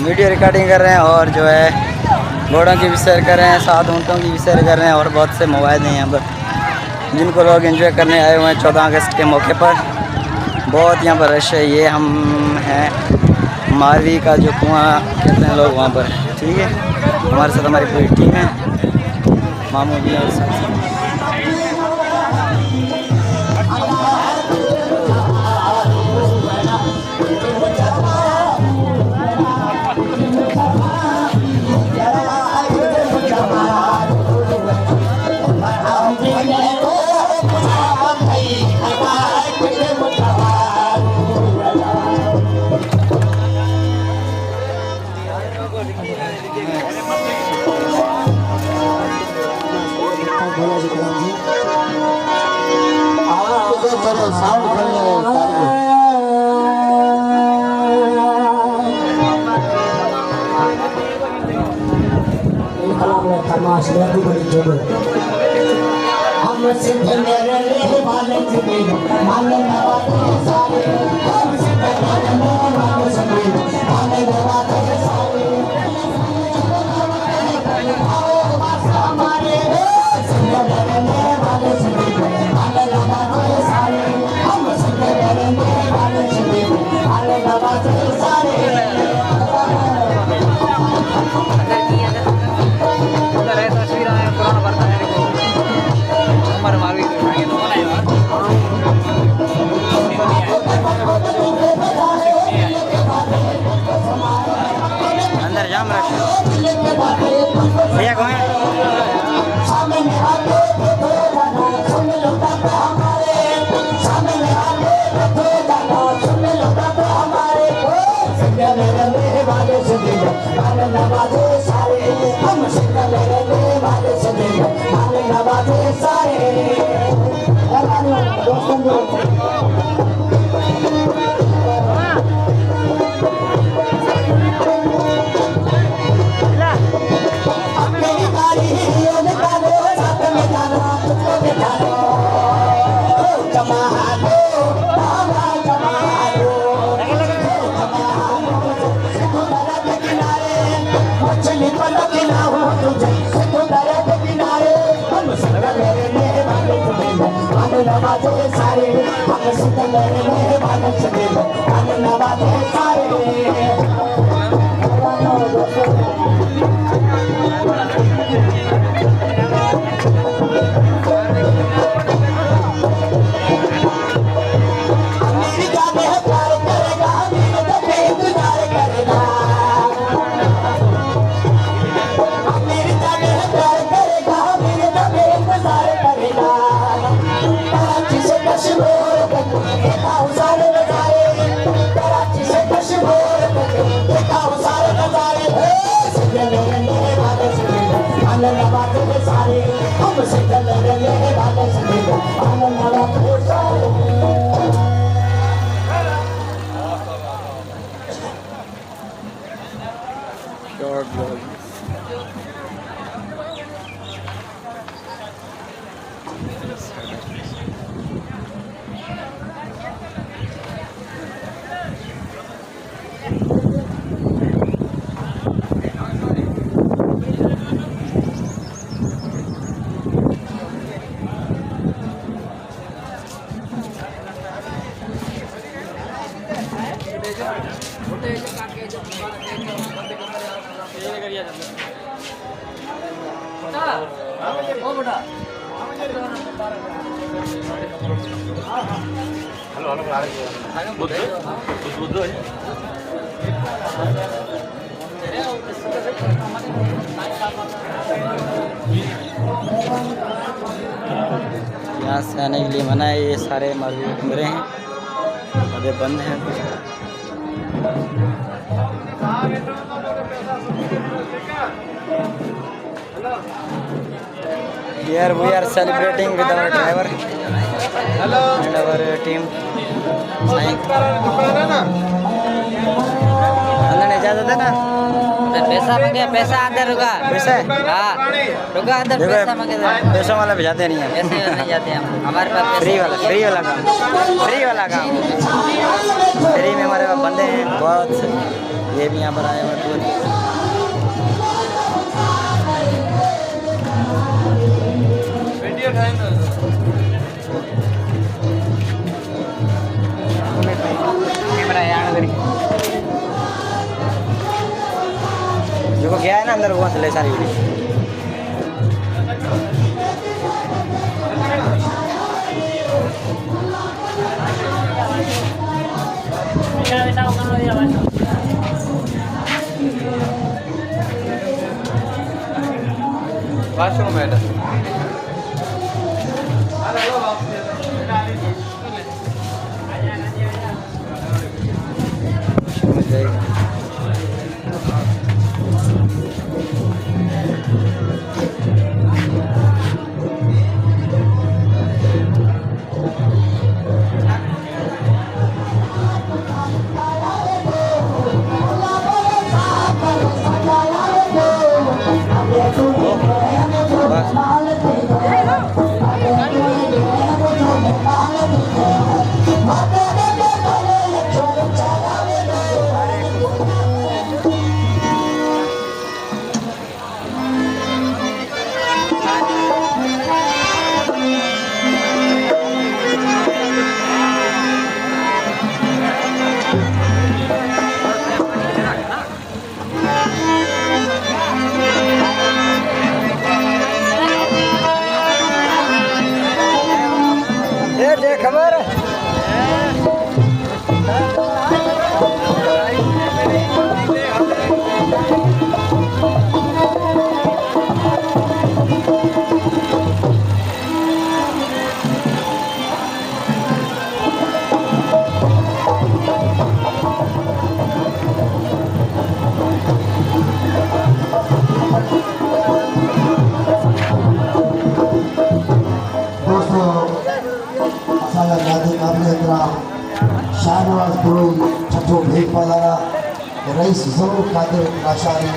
Video recording कर रहे हैं और जो है घोड़ों की भी सैर कर रहे हैं, साथ ऊँटों की भी सैर कर रहे हैं और बहुत से मोबाइल हैं यहाँ पर जिनको लोग एंजॉय करने आए हुए हैं 14 अगस्त के मौके पर। बहुत यहाँ पर रश है। ये हम हैं मारवी का जो कुआं कहते हैं लोग, वहाँ पर। ठीक है, हमारे साथ हमारी पूरी टीम है, मामू भी और साथ अंदर जाम रश भैया कौन है? यहाँ से आने के लिए मना है। ये सारे मालवी कमरे हैं, अभी बंद हैं। Here we are celebrating with our driver and our team. अंदर इजाजत है ना? पैसा मांगे, पैसा अंदर रुका। पैसा है? हाँ, रुका अंदर पैसा मांगे। पैसा वाला भेजाते नहीं हैं। ऐसे नहीं जाते हम, हमारे पास फ्री वाला काम, फ्री वाला काम। फ्री में हमारे पास बंदे हैं बहुत से। ये भी यहाँ पर आए हुए टूरिस्ट। जो गया है ना अंदर वो चले सारी वीडियो। वाशरूम है खबर शाहनवाज पुरोई छठो भेद पधारा रईस ज़रूर कादिर लाशारी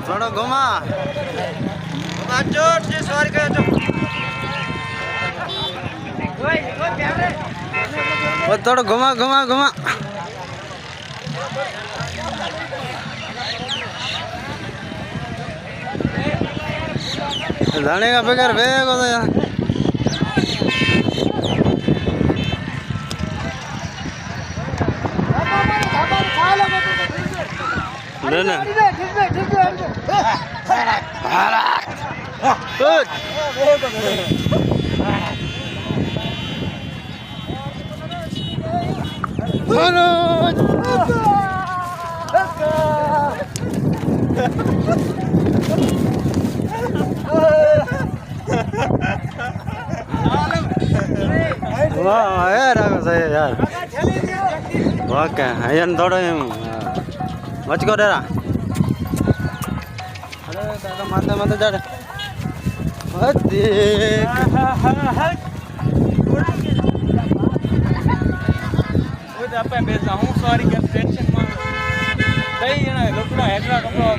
थोड़ा घुमा चोट से सवारी कर वो थोड़ा घुमा घुमा घुमा जाने का बेकार बेग होता यार ना यार ओके अयन थोड़ा मच को डेरा अरे दादा मारते मारते जा रहे आप बेचा हूँ सॉरी क्या टेंशन में सही है ना लोकड़ा हेडरा कपड़ा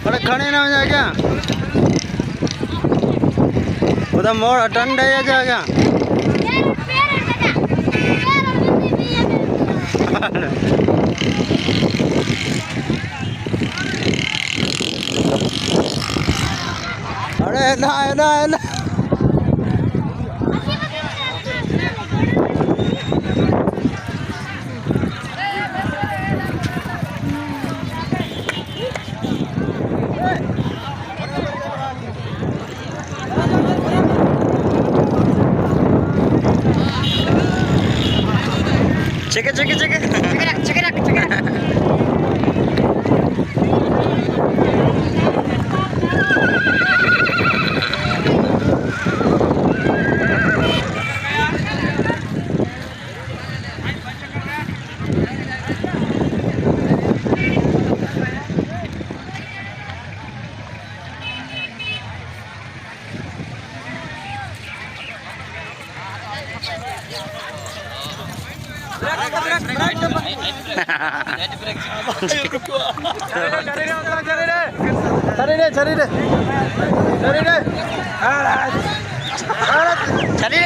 अरे खड़े ना हो जाए क्या उधर मोड़ ठंड है जा क्या अरे ना ना ना Check it.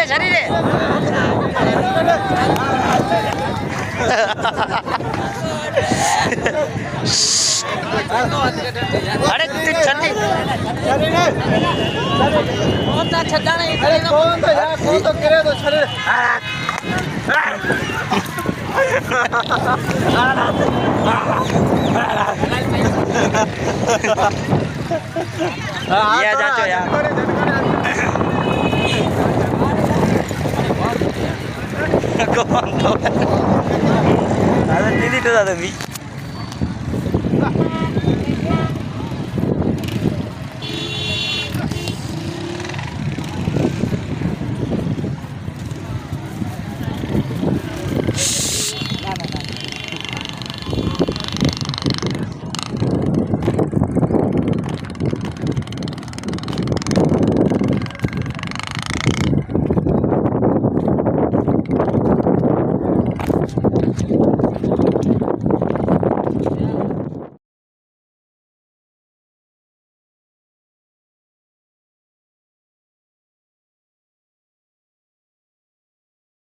चली रे अरे चली छड्डा नहीं ये आ जाओ यार कौन तो अरे दीदी तो दादा भी